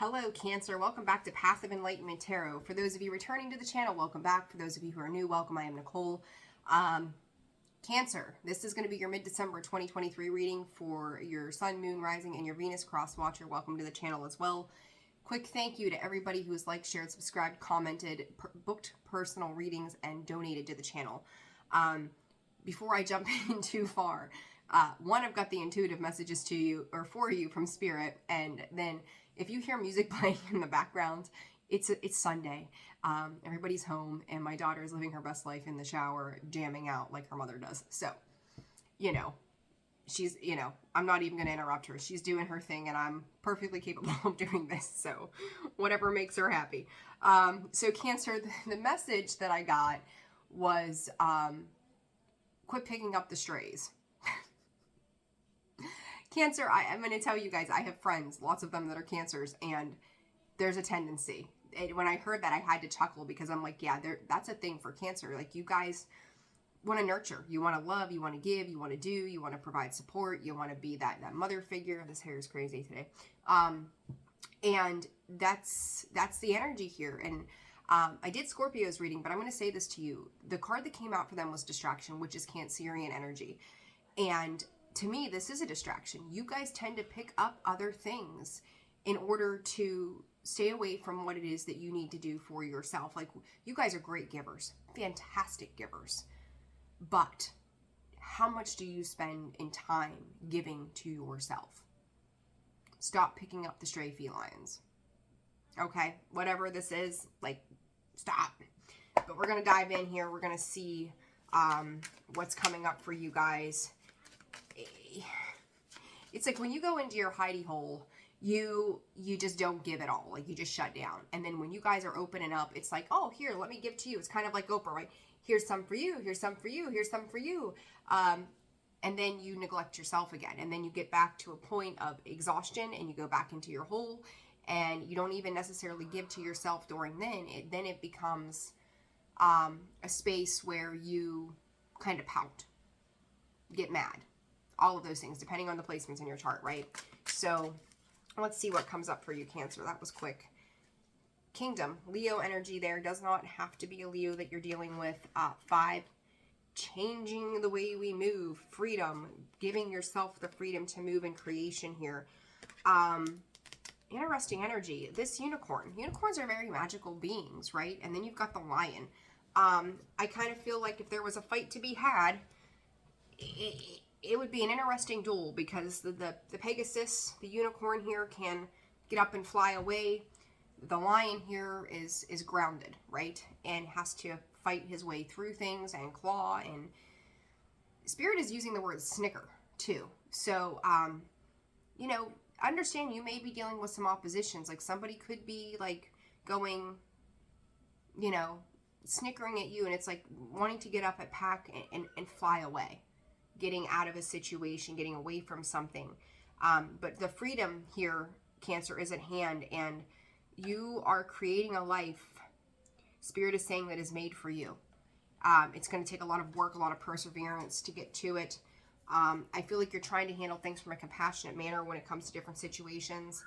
Hello, Cancer. Welcome back to Passive Enlightenment Tarot. For those of you returning to the channel, welcome back. For those of you who are new, welcome. I am Nicole. Cancer, this is going to be your mid-December 2023 reading for your Sun, Moon, Rising, and your Venus cross-watcher. Welcome to the channel as well. Quick thank you to everybody who has liked, shared, subscribed, commented, booked personal readings, and donated to the channel. Before I jump in too far, one, I've got the intuitive messages to you, or for you, from Spirit, and then if you hear music playing in the background, it's Sunday. Everybody's home, and my daughter is living her best life in the shower, jamming out like her mother does. So, she's, I'm not even going to interrupt her. She's doing her thing, and I'm perfectly capable of doing this. So, whatever makes her happy. So, Cancer, the message that I got was, quit picking up the strays. Cancer, I'm going to tell you guys, I have friends, lots of them that are Cancers, and there's a tendency. When I heard that, I had to chuckle because I'm like, yeah, that's a thing for Cancer. Like, you guys want to nurture. You want to love. You want to give. You want to do. You want to provide support. You want to be that mother figure. This hair is crazy today. And that's the energy here. And I did Scorpio's reading, but I'm going to say this to you. The card that came out for them was distraction, which is Cancerian energy. And to me, this is a distraction. You guys tend to pick up other things in order to stay away from what it is that you need to do for yourself. Like, you guys are great givers, fantastic givers. But how much do you spend in time giving to yourself? Stop picking up the stray felines. Okay, whatever this is, like, stop. But we're going to dive in here. We're going to see what's coming up for you guys. It's like when you go into your hidey hole, you just don't give it all. Like, you just shut down. And then when you guys are opening up, it's like, oh, here, let me give to you. It's kind of like Oprah, right? Here's some for you. Here's some for you. Here's some for you. And then you neglect yourself again. And then you get back to a point of exhaustion and you go back into your hole and you don't even necessarily give to yourself during then. It becomes a space where you kind of pout, get mad. All of those things, depending on the placements in your chart, right? So let's see what comes up for you, Cancer. That was quick. Kingdom, Leo energy there. Does not have to be a Leo that you're dealing with. 5, changing the way we move. Freedom, giving yourself the freedom to move in creation here. Interesting energy. This unicorn. Unicorns are very magical beings, right? And then you've got the lion. I kind of feel like if there was a fight to be had, it would be an interesting duel because the Pegasus, the unicorn here, can get up and fly away. The lion here is grounded, right? And has to fight his way through things and claw. And Spirit is using the word snicker, too. So, understand you may be dealing with some oppositions. Like, somebody could be, like, going, snickering at you. And it's like wanting to get up at pack and fly away. Getting out of a situation, getting away from something. But the freedom here, Cancer, is at hand, and you are creating a life, Spirit is saying, that is made for you. It's going to take a lot of work, a lot of perseverance to get to it. I feel like you're trying to handle things from a compassionate manner when it comes to different situations,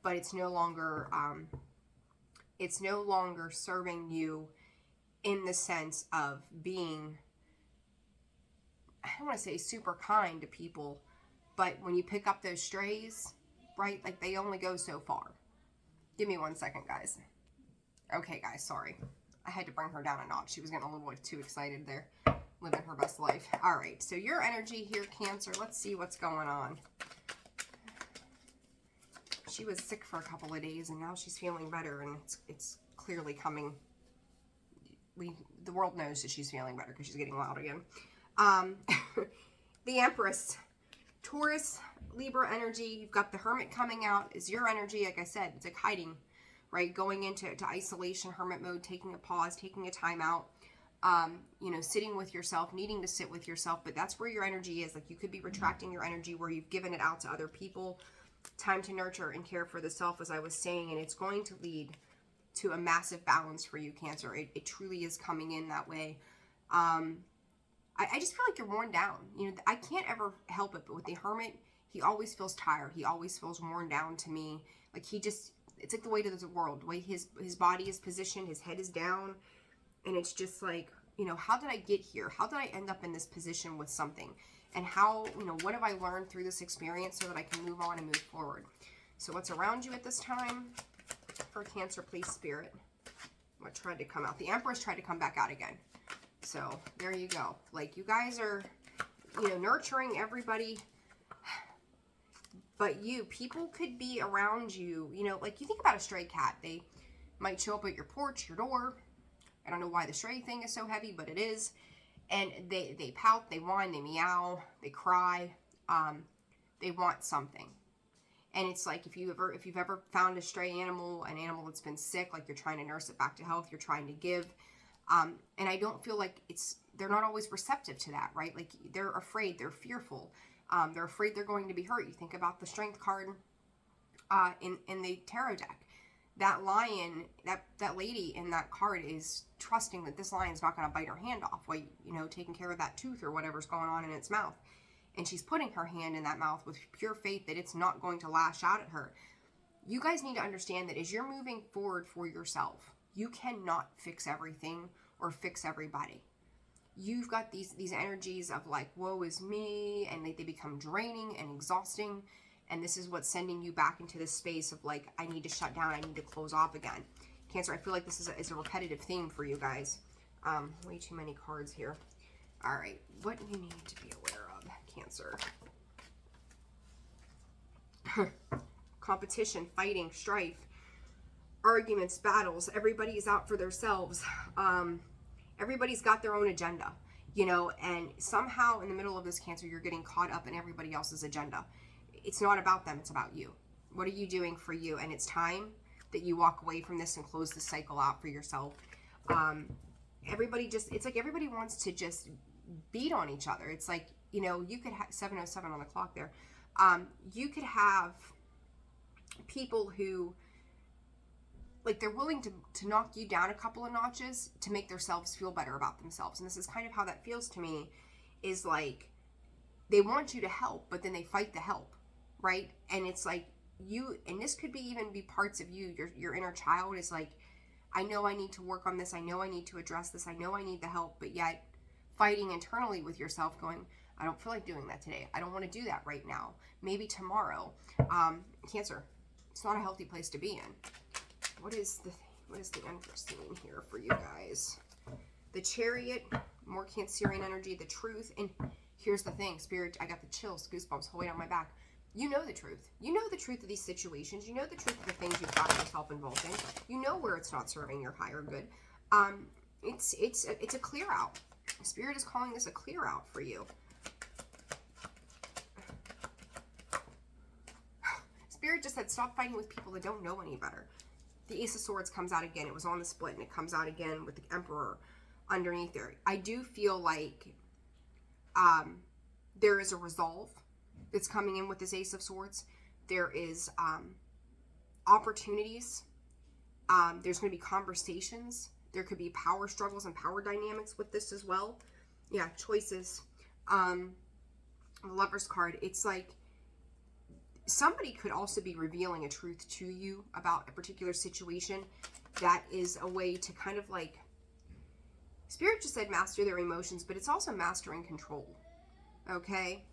but it's no longer serving you in the sense of being, I don't want to say super kind to people, but when you pick up those strays, right, like, they only go so far. Give me 1 second, guys. Okay, guys, sorry. I had to bring her down a notch. She was getting a little bit too excited there, living her best life. All right, so your energy here, Cancer, let's see what's going on. She was sick for a couple of days, and now she's feeling better, and it's clearly coming. The world knows that she's feeling better because she's getting loud again. The Empress, Taurus, Libra energy. You've got the Hermit coming out. Is your energy, like I said, it's like hiding, right? Going into isolation, hermit mode, taking a pause, taking a time out, sitting with yourself, needing to sit with yourself. But that's where your energy is. Like, you could be retracting your energy where you've given it out to other people. Time to nurture and care for the self, as I was saying, and it's going to lead to a massive balance for you, Cancer. It truly is coming in that way. I just feel like you're worn down. I can't ever help it, but with the Hermit, he always feels tired. He always feels worn down to me. Like, he just, it's like the weight of the world, the way his body is positioned, his head is down, and it's just like, you know, how did I get here? How did I end up in this position with something? And how, you know, what have I learned through this experience so that I can move on and move forward? So what's around you at this time for Cancer, please, Spirit? What tried to come out? The Empress tried to come back out again. So there you go. Like, you guys are, you know, nurturing everybody. But people could be around you, you know, like you think about a stray cat. They might show up at your porch, your door. I don't know why the stray thing is so heavy, but it is. And they pout, they whine, they meow, they cry. They want something. And it's like, if you've ever found a stray animal, an animal that's been sick, like you're trying to nurse it back to health, you're trying to give. And I don't feel like they're not always receptive to that, right? Like, they're afraid, they're fearful. They're afraid they're going to be hurt. You think about the Strength card in the tarot deck. That lion, that lady in that card is trusting that this lion's not going to bite her hand off while, you know, taking care of that tooth or whatever's going on in its mouth. And she's putting her hand in that mouth with pure faith that it's not going to lash out at her. You guys need to understand that as you're moving forward for yourself, you cannot fix everything or fix everybody. You've got these energies of like, woe is me, and they become draining and exhausting. And this is what's sending you back into this space of like, I need to shut down, I need to close off again. Cancer, I feel like this is a repetitive theme for you guys. Way too many cards here. All right, what do you need to be aware of, Cancer? Competition, fighting, strife, arguments, battles. Everybody's out for themselves. Everybody's got their own agenda, you know, and somehow in the middle of this, Cancer, you're getting caught up in everybody else's agenda. It's not about them, it's about you. What are you doing for you? And it's time that you walk away from this and close the cycle out for yourself. It's like everybody wants to just beat on each other. It's like, you know, you could have 7:07 on the clock there. You could have people who, like, they're willing to knock you down a couple of notches to make themselves feel better about themselves. And this is kind of how that feels to me, is like, they want you to help, but then they fight the help, right? And it's like, and this could even be parts of you, your inner child is like, I know I need to work on this, I know I need to address this, I know I need the help, but yet fighting internally with yourself going, I don't feel like doing that today, I don't want to do that right now, maybe tomorrow. Cancer, it's not a healthy place to be in. What is the Empress scene here for you guys? The Chariot, more Cancerian energy, the truth. And here's the thing, Spirit, I got the chills, goosebumps whole way down my back. You know the truth. You know the truth of these situations. You know the truth of the things you've got yourself involved in. You know where it's not serving your higher good. It's a clear out. Spirit is calling this a clear out for you. Spirit just said, stop fighting with people that don't know any better. The Ace of Swords comes out again. It was on the split, and it comes out again with the Emperor underneath there. I do feel like there is a resolve that's coming in with this Ace of Swords. There is opportunities. There's going to be conversations. There could be power struggles and power dynamics with this as well. Yeah, choices. The Lover's card. It's like somebody could also be revealing a truth to you about a particular situation. That is a way to kind of like, Spirit just said master their emotions, but it's also mastering control. Okay?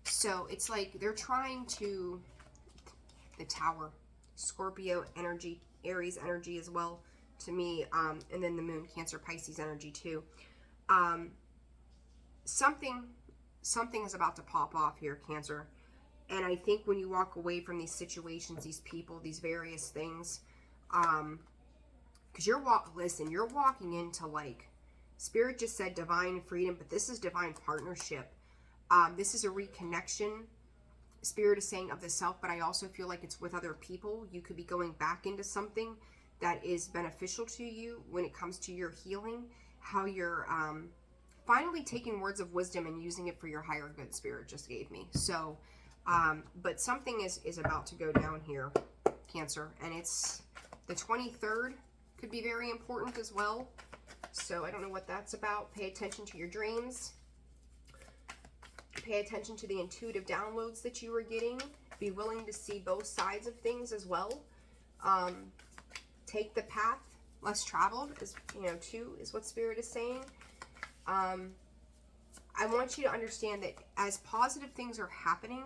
So it's like they're trying to, the Tower, Scorpio energy, Aries energy as well to me, and then the Moon, Cancer, Pisces energy too. Something is about to pop off here, Cancer. And I think when you walk away from these situations, these people, these various things, because you're walking into, like, Spirit just said divine freedom, but this is divine partnership. This is a reconnection, Spirit is saying, of the self, but I also feel like it's with other people. You could be going back into something that is beneficial to you when it comes to your healing, how you're finally taking words of wisdom and using it for your higher good, Spirit just gave me. So, but something is about to go down here, Cancer, and it's the 23rd, could be very important as well. So I don't know what that's about. Pay attention to your dreams. Pay attention to the intuitive downloads that you are getting. Be willing to see both sides of things as well. Take the path less traveled, is, you know, 2 is what Spirit is saying. I want you to understand that as positive things are happening,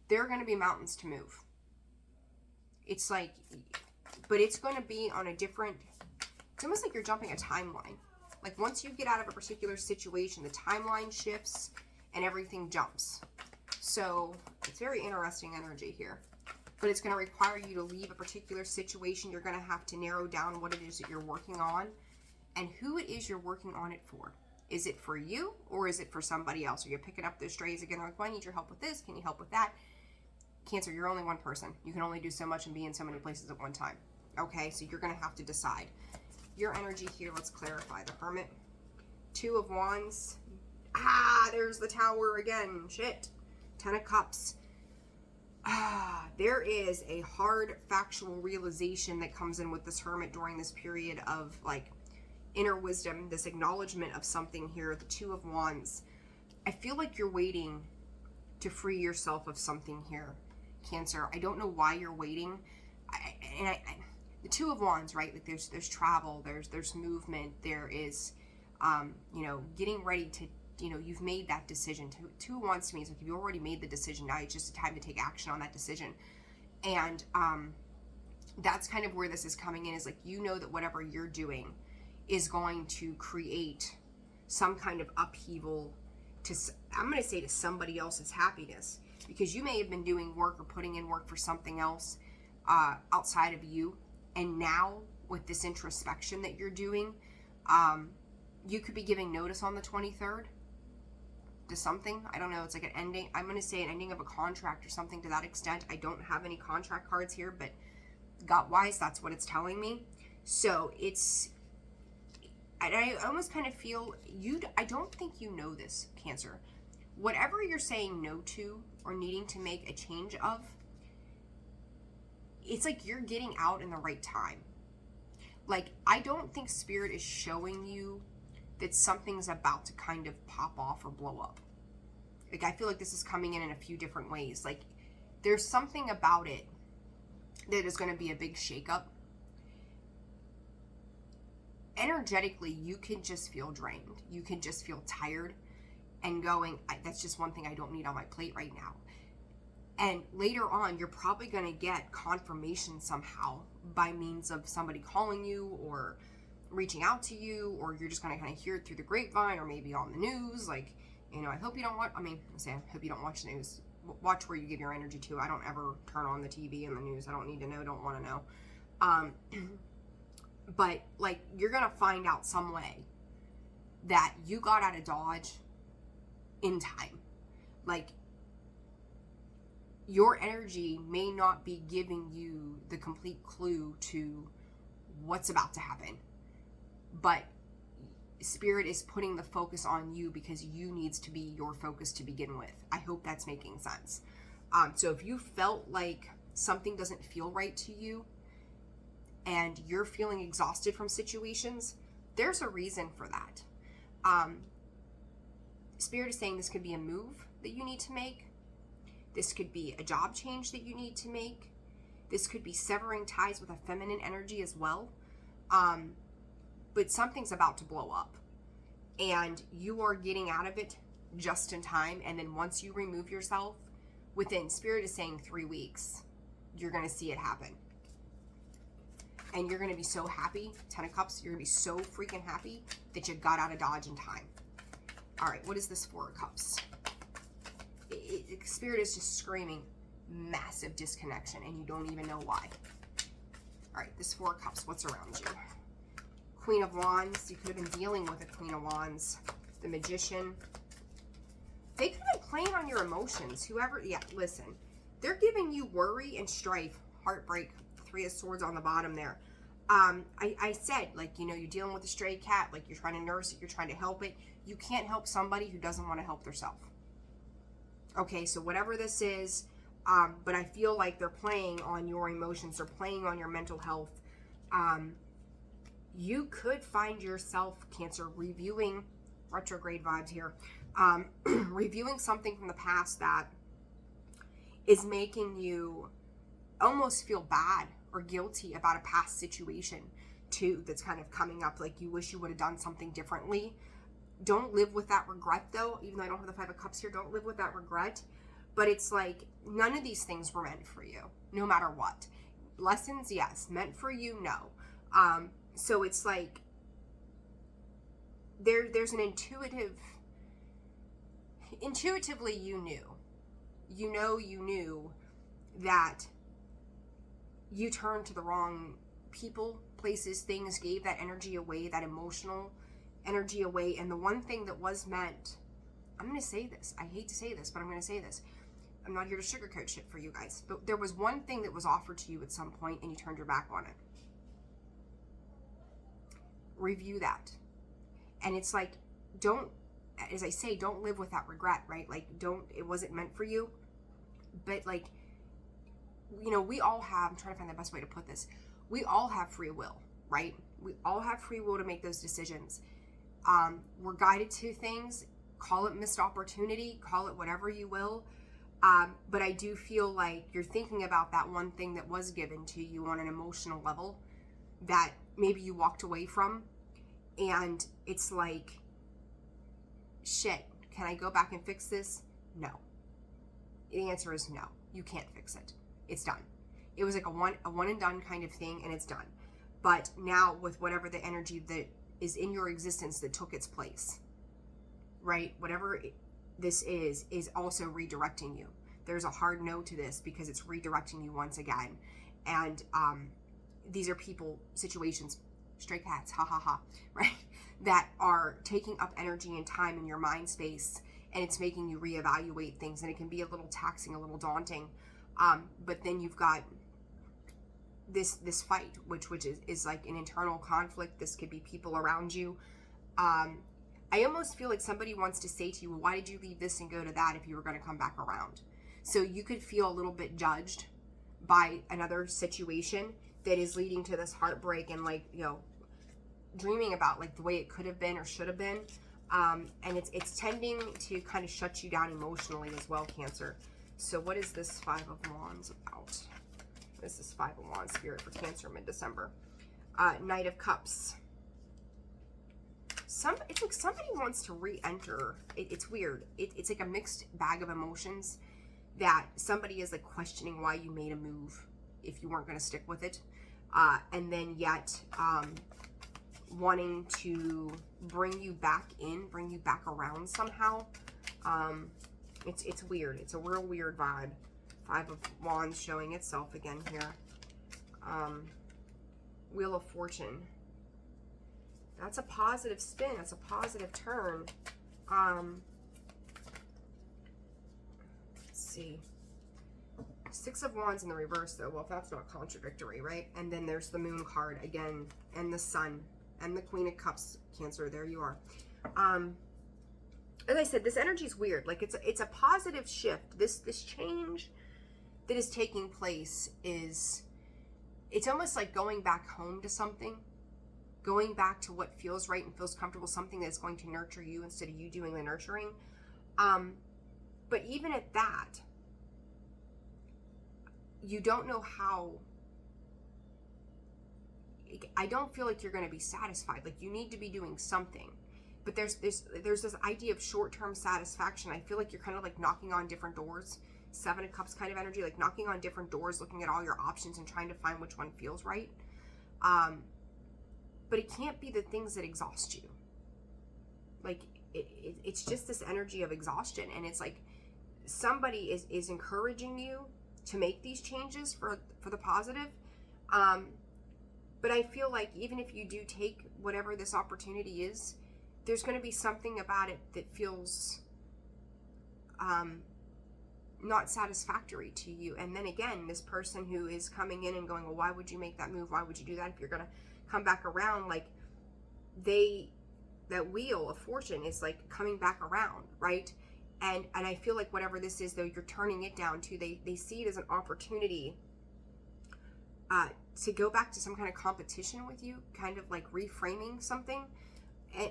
there are going to be mountains to move. It's like, but it's going to be on a different, it's almost like you're jumping a timeline. Like once you get out of a particular situation, the timeline shifts and everything jumps. So it's very interesting energy here. But it's going to require you to leave a particular situation. You're going to have to narrow down what it is that you're working on and who it is you're working on it for. Is it for you or is it for somebody else? Are you picking up those strays again? Like, well, I need your help with this. Can you help with that? Cancer, you're only one person. You can only do so much and be in so many places at one time. Okay, so you're going to have to decide. Your energy here, let's clarify. The Hermit, 2 of Wands. There's the Tower again. Shit. 10 of Cups. There is a hard factual realization that comes in with this Hermit during this period of like inner wisdom, this acknowledgement of something here, the 2 of Wands. I feel like you're waiting to free yourself of something here, Cancer. I don't know why you're waiting. The 2 of Wands, right? Like there's travel, there's movement, there is, you know, getting ready to, you know, you've made that decision. 2 of Wands to me is like you've already made the decision. Now it's just a time to take action on that decision. And that's kind of where this is coming in, is like, you know that whatever you're doing is going to create some kind of upheaval to, I'm going to say, to somebody else's happiness, because you may have been doing work or putting in work for something else outside of you. And now with this introspection that you're doing, you could be giving notice on the 23rd to something. I don't know. It's like an ending. I'm going to say an ending of a contract or something to that extent. I don't have any contract cards here, but gut-wise, that's what it's telling me. So it's, I almost kind of feel I don't think you know this, Cancer. Whatever you're saying no to or needing to make a change of, it's like you're getting out in the right time. Like, I don't think Spirit is showing you that something's about to kind of pop off or blow up. Like, I feel like this is coming in a few different ways. Like, there's something about it that is going to be a big shakeup. Energetically, you can just feel drained. You can just feel tired and going, that's just one thing I don't need on my plate right now. And later on, you're probably going to get confirmation somehow by means of somebody calling you or reaching out to you, or you're just going to kind of hear it through the grapevine or maybe on the news. Like, you know, I hope you don't watch, I hope you don't watch the news. Watch where you give your energy to. I don't ever turn on the TV and the news. I don't need to know, don't want to know. But, like, you're going to find out some way that you got out of Dodge in time. Like, your energy may not be giving you the complete clue to what's about to happen, but Spirit is putting the focus on you because you needs to be your focus to begin with. I hope that's making sense. So if you felt like something doesn't feel right to you and you're feeling exhausted from situations, there's a reason for that. Spirit is saying this could be a move that you need to make. This could be a job change that you need to make. This could be severing ties with a feminine energy as well. But something's about to blow up. And you are getting out of it just in time. And then once you remove yourself, within, Spirit is saying 3 weeks, you're going to see it happen. And you're going to be so happy. 10 of Cups, you're going to be so freaking happy that you got out of Dodge in time. All right, what is this 4 of Cups? Spirit is just screaming massive disconnection, and you don't even know why. All right, this 4 of Cups, what's around you? Queen of Wands, you could have been dealing with a Queen of Wands. The Magician. They could have been playing on your emotions. Listen, they're giving you worry and strife, heartbreak, 3 of Swords on the bottom there. I said, like, you know, you're dealing with a stray cat, like you're trying to nurse it, you're trying to help it. You can't help somebody who doesn't want to help themselves. Okay, so whatever this is, but I feel like they're playing on your emotions, they're playing on your mental health. You could find yourself, Cancer, reviewing, retrograde vibes here, reviewing something from the past that is making you almost feel bad or guilty about a past situation too that's kind of coming up, like you wish you would have done something differently. Don't live with that regret though, even though I don't have the Five of Cups here. Don't live with that regret. But it's like, none of these things were meant for you, no matter what. Lessons, yes. Meant for you, no. So it's like, there's an intuitively you knew that you turned to the wrong people, places, things, gave that energy away, that emotional energy away. And the one thing that was meant, I'm going to say this, I hate to say this, but I'm going to say this. I'm not here to sugarcoat shit for you guys, but there was one thing that was offered to you at some point and you turned your back on it. Review that. And it's like, don't, as I say, don't live with that regret, right? Like, it wasn't meant for you. But like, you know, we all have, I'm trying to find the best way to put this. We all have free will, right? We all have free will to make those decisions. We're guided to things, call it missed opportunity, call it whatever you will. But I do feel like you're thinking about that one thing that was given to you on an emotional level that maybe you walked away from. And it's like, shit, can I go back and fix this? No. The answer is no. You can't fix it. It's done. It was like a one and done kind of thing, and it's done. But now with whatever the energy that is in your existence that took its place, right? Whatever this is also redirecting you. There's a hard no to this because it's redirecting you once again. And these are people, situations, stray cats, ha ha ha, right? That are taking up energy and time in your mind space, and it's making you reevaluate things, and it can be a little taxing, a little daunting. But then you've got this fight, which is like an internal conflict. This could be people around you. I almost feel like somebody wants to say to you, well, why did you leave this and go to that if you were going to come back around? So you could feel a little bit judged by another situation that is leading to this heartbreak and, like, you know, dreaming about like the way it could have been or should have been. And it's tending to kind of shut you down emotionally as well, Cancer. So what is this Five of Wands about? This is Five of Wands, Spirit, for Cancer mid-December. Knight of Cups. It's like somebody wants to re-enter. It's weird. It's like a mixed bag of emotions that somebody is like questioning why you made a move if you weren't going to stick with it. And then yet wanting to bring you back in, bring you back around somehow. It's weird. It's a real weird vibe. Five of Wands showing itself again here. Wheel of Fortune. That's a positive spin. That's a positive turn. Let's see. Six of Wands in the reverse, though. Well, if that's not contradictory, right? And then there's the Moon card again, and the Sun, and the Queen of Cups, Cancer. There you are. As I said, this energy is weird. Like, it's a positive shift. This change that is taking place is, it's almost like going back home to something. Going back to what feels right and feels comfortable, something that's going to nurture you instead of you doing the nurturing. But even at that, you don't know how. I don't feel like you're going to be satisfied. Like, you need to be doing something. But there's this idea of short-term satisfaction. I feel like you're kind of like knocking on different doors. Seven of Cups kind of energy, like knocking on different doors, looking at all your options and trying to find which one feels right. But it can't be the things that exhaust you. Like, it's just this energy of exhaustion. And it's like somebody is encouraging you to make these changes for the positive. But I feel like even if you do take whatever this opportunity is, there's going to be something about it that feels not satisfactory to you. And then again, this person who is coming in and going, well, why would you make that move? Why would you do that if you're going to come back around? Like, that Wheel of Fortune is like coming back around, right? And I feel like whatever this is, though, you're turning it down to, they see it as an opportunity to go back to some kind of competition with you, kind of like reframing something. And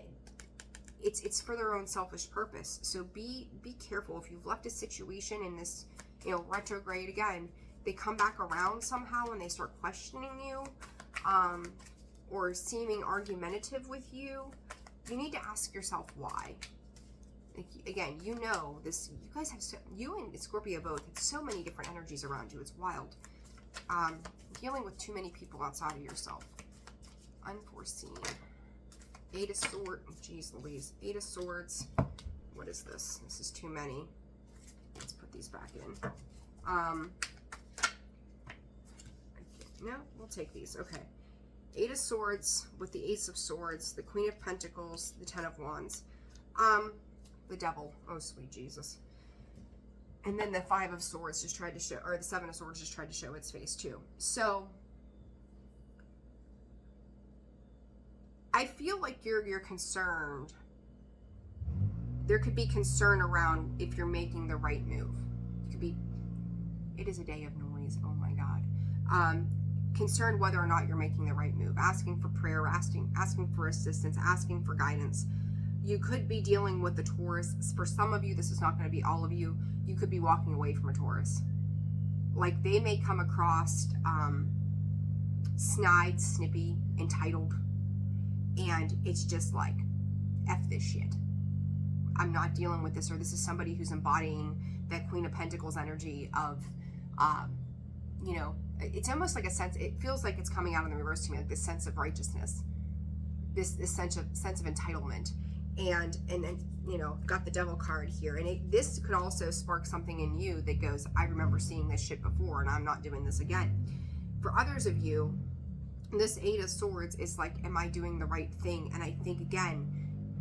it's for their own selfish purpose. So be careful. If you've left a situation in this, retrograde again, they come back around somehow and they start questioning you, or seeming argumentative with you, you need to ask yourself why. Like, again, you know this, you guys have, you and Scorpio both have so many different energies around you. It's wild. Dealing with too many people outside of yourself. Unforeseen. Eight of Swords. Jeez Louise. Eight of Swords. What is this? This is too many. Let's put these back in. No, we'll take these. Okay. Eight of Swords with the Ace of Swords, the Queen of Pentacles, the Ten of Wands. The Devil. Oh, sweet Jesus. And then the Five of Swords just tried to show, or the Seven of Swords just tried to show its face too. So, I feel like you're concerned. There could be concern around if you're making the right move. It could be, it is a day of noise. Oh my God. Concerned whether or not you're making the right move. Asking for prayer, asking for assistance, asking for guidance. You could be dealing with the Taurus. For some of you, this is not going to be all of you. You could be walking away from a Taurus. Like, they may come across snide, snippy, entitled, and it's just like, F this shit. I'm not dealing with this, or this is somebody who's embodying that Queen of Pentacles energy of, you know, it's almost like a sense, it feels like it's coming out in the reverse to me, like this sense of righteousness, this sense of entitlement. And then, you know, got the Devil card here. And this could also spark something in you that goes, I remember seeing this shit before and I'm not doing this again. For others of you, this Eight of Swords is like, am I doing the right thing? And I think, again,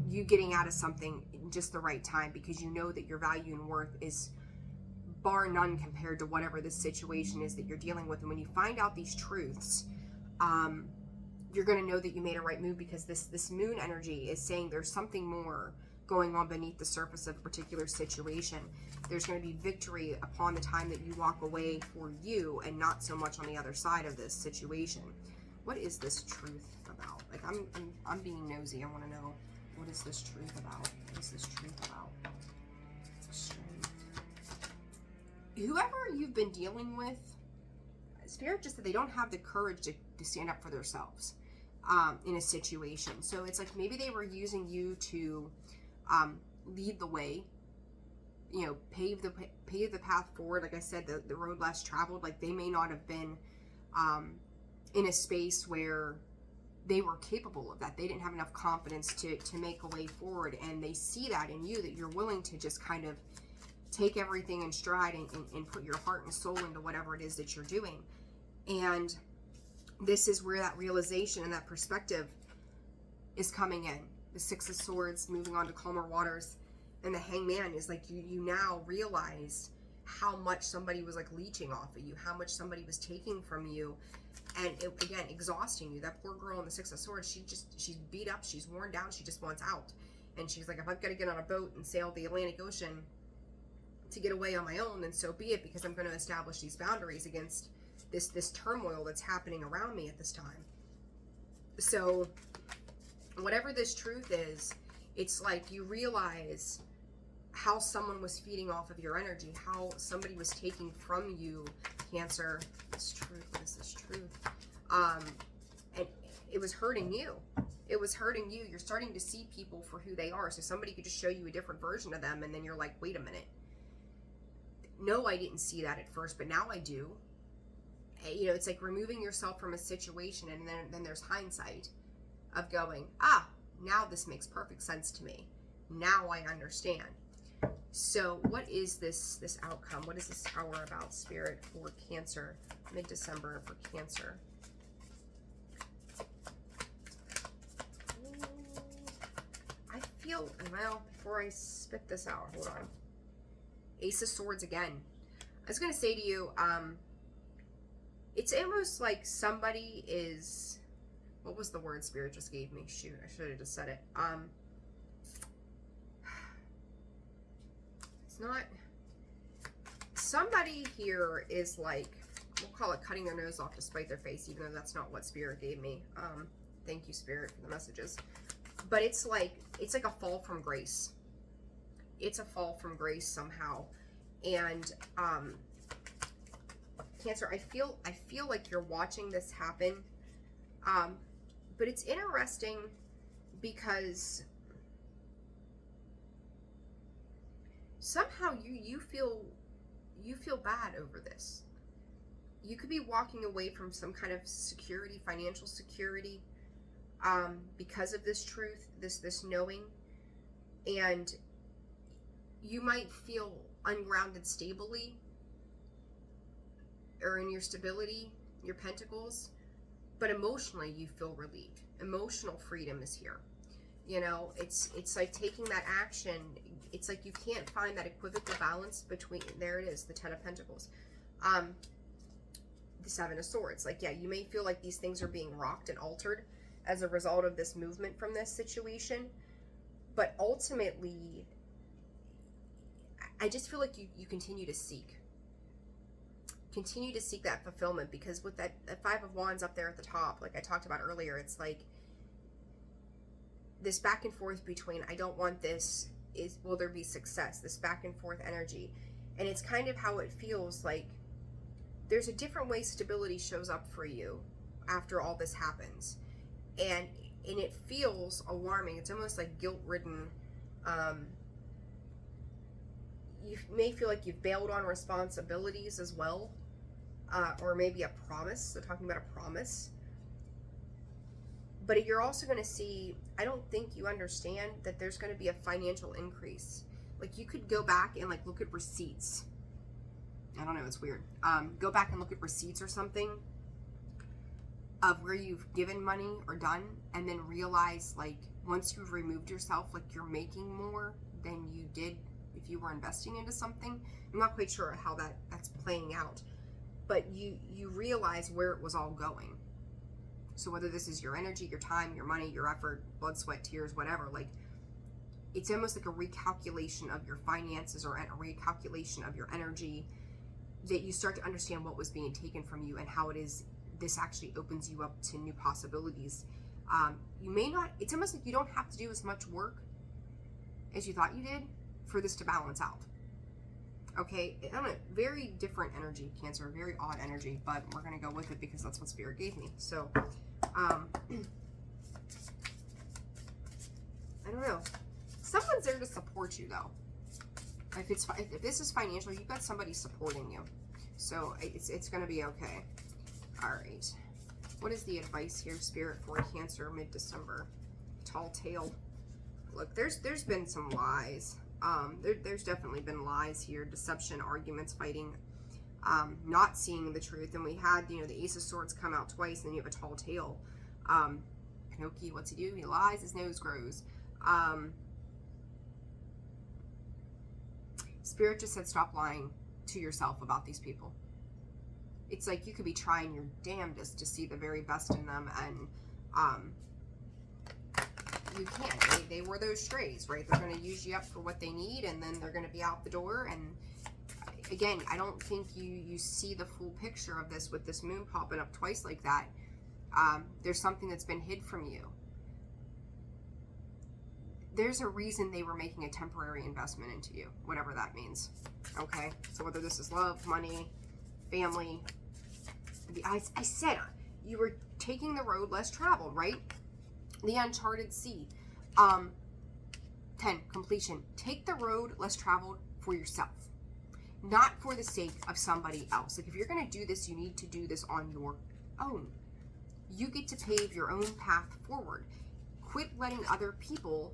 you getting out of something in just the right time, because you know that your value and worth is bar none compared to whatever this situation is that you're dealing with. And when you find out these truths, you're going to know that you made a right move, because this moon energy is saying there's something more going on beneath the surface of a particular situation. There's going to be victory upon the time that you walk away for you, and not so much on the other side of this situation. What is this truth about? Like, I'm being nosy. I want to know, what is this truth about? What is this truth about? Strength. Whoever you've been dealing with, Spirit just said they don't have the courage to stand up for themselves in a situation. So it's like maybe they were using you to lead the way, you know, pave the path forward. Like I said, the road less traveled. Like, they may not have been in a space where they were capable of that. They didn't have enough confidence to make a way forward, and they see that in you, that you're willing to just kind of take everything in stride and put your heart and soul into whatever it is that you're doing. And this is where that realization and that perspective is coming in. The Six of Swords moving on to calmer waters, and the Hangman is like, you now realize how much somebody was like leeching off of you, how much somebody was taking from you, and again, exhausting you. That poor girl in the Six of Swords, she's beat up, she's worn down, she just wants out. And she's like, if I've got to get on a boat and sail the Atlantic Ocean to get away on my own, then so be it, because I'm going to establish these boundaries against this turmoil that's happening around me at this time. So whatever this truth is, it's like you realize how someone was feeding off of your energy, how somebody was taking from you, Cancer. This truth, what is this truth? And it was hurting you. It was hurting you. You're starting to see people for who they are. So somebody could just show you a different version of them, and then you're like, wait a minute. No, I didn't see that at first, but now I do. You know, it's like removing yourself from a situation, and then there's hindsight of going, now this makes perfect sense to me. Now I understand. So what is this outcome? What is this hour about, Spirit, for Cancer? Mid-December for Cancer. I feel, well, before I spit this out, hold on. Ace of Swords again. I was going to say to you, it's almost like somebody is, what was the word Spirit just gave me? Shoot, I should have just said it. It's not, somebody here is like, we'll call it cutting their nose off to spite their face, even though that's not what Spirit gave me. Thank you, Spirit, for the messages. But it's like a fall from grace. It's a fall from grace somehow. And Cancer, I feel like you're watching this happen. But it's interesting because somehow you feel bad over this. You could be walking away from some kind of security, financial security, because of this truth, this knowing, and you might feel ungrounded stably, or in your stability, your pentacles, but emotionally you feel relieved. Emotional freedom is here. You know, it's like taking that action. It's like you can't find that equivocal balance between, there it is, the Ten of Pentacles, the Seven of Swords. Like, yeah, you may feel like these things are being rocked and altered as a result of this movement from this situation, but ultimately I just feel like you continue to seek that fulfillment, because with that Five of Wands up there at the top, like I talked about earlier, it's like this back and forth between I don't want this, is will there be success, this back and forth energy. And it's kind of how it feels like there's a different way stability shows up for you after all this happens, and it feels alarming. It's almost like guilt-ridden. You may feel like you've bailed on responsibilities as well, or maybe a promise. So talking about a promise. But you're also going to see, I don't think you understand that there's going to be a financial increase. Like, you could go back and like look at receipts. I don't know, it's weird. Go back and look at receipts or something of where you've given money or done, and then realize, like, once you've removed yourself, like, you're making more than you did if you were investing into something. I'm not quite sure how that's playing out, but you realize where it was all going. So whether this is your energy, your time, your money, your effort, blood, sweat, tears, whatever, like, it's almost like a recalculation of your finances or a recalculation of your energy, that you start to understand what was being taken from you and how it is this actually opens you up to new possibilities. You may not, it's almost like you don't have to do as much work as you thought you did for this to balance out. Okay, I don't know, very different energy, Cancer, very odd energy, but we're going to go with it because that's what Spirit gave me. So, I don't know. Someone's there to support you, though. If this is financial, you've got somebody supporting you. So it's going to be okay. All right. What is the advice here, Spirit, for Cancer mid-December? Tall tale. Look, there's been some lies. There's definitely been lies here, deception, arguments, fighting, not seeing the truth. And we had, the Ace of Swords come out twice, and then you have a tall tale. Pinocchio, what's he do? He lies, his nose grows. Spirit just said stop lying to yourself about these people. It's like you could be trying your damnedest to see the very best in them, and you can't. They were those strays, right? They're going to use you up for what they need, and then they're going to be out the door. And again, I don't think you see the full picture of this with this moon popping up twice like that. There's something that's been hid from you. There's a reason they were making a temporary investment into you, whatever that means. Okay, so whether this is love, money, family, I said you were taking the road less traveled, right? The uncharted sea. 10, completion. Take the road less traveled for yourself, not for the sake of somebody else. Like, if you're going to do this, you need to do this on your own. You get to pave your own path forward. Quit letting other people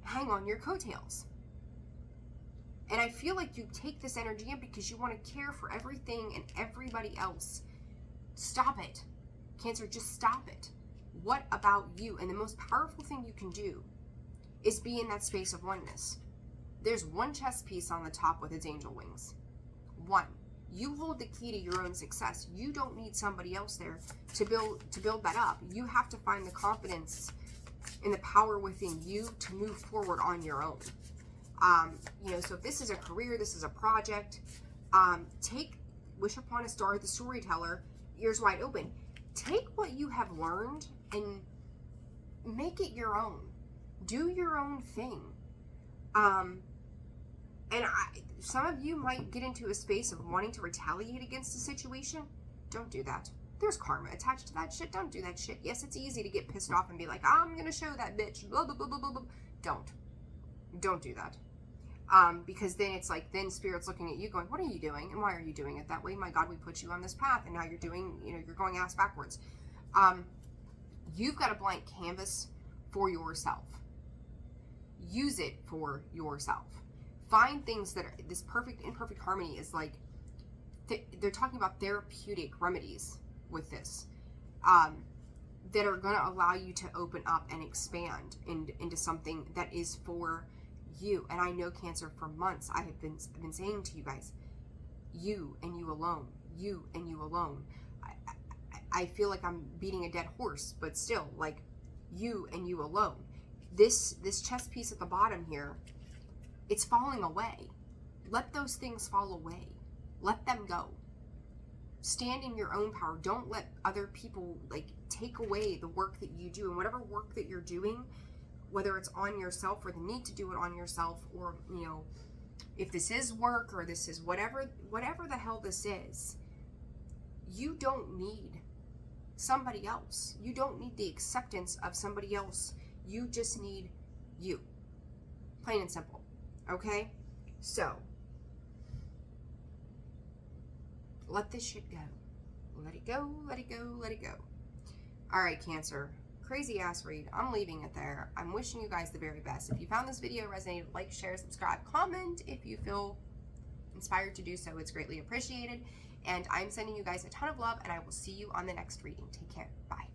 hang on your coattails. And I feel like you take this energy in because you want to care for everything and everybody else. Stop it. Cancer, just stop it. What about you? And the most powerful thing you can do is be in that space of oneness. There's one chess piece on the top with its angel wings. One. You hold the key to your own success. You don't need somebody else there to build that up. You have to find the confidence and the power within you to move forward on your own. So if this is a career, this is a project, take Wish Upon a Star, the storyteller, ears wide open. Take what you have learned and make it your own. Do your own thing. And some of you might get into a space of wanting to retaliate against a situation. Don't do that. There's karma attached to that shit. Don't do that shit. Yes, it's easy to get pissed off and be like, I'm going to show that bitch, blah, blah, blah, blah, blah, blah. Don't do that. Because then it's like, then Spirit's looking at you going, what are you doing? And why are you doing it that way? My God, we put you on this path, and now you're doing, you're going ass backwards. You've got a blank canvas for yourself. Use it for yourself. Find things that are, this perfect, imperfect harmony is like, they're talking about therapeutic remedies with this, that are going to allow you to open up and expand into something that is for you. And I know, Cancer, for months I've been saying to you guys, you and you alone, you and you alone. I feel like I'm beating a dead horse, but still, like, you and you alone. This chess piece at the bottom here, it's falling away. Let those things fall away. Let them go. Stand in your own power. Don't let other people, like, take away the work that you do. And whatever work that you're doing, whether it's on yourself or the need to do it on yourself, or, if this is work or this is whatever the hell this is, you don't need somebody else. You don't need the acceptance of somebody else. You just need you. Plain and simple. Okay? So, let this shit go. Let it go, let it go, let it go. All right, Cancer. Crazy ass read. I'm leaving it there. I'm wishing you guys the very best. If you found this video resonated, like, share, subscribe, comment if you feel inspired to do so. It's greatly appreciated. And I'm sending you guys a ton of love, and I will see you on the next reading. Take care. Bye.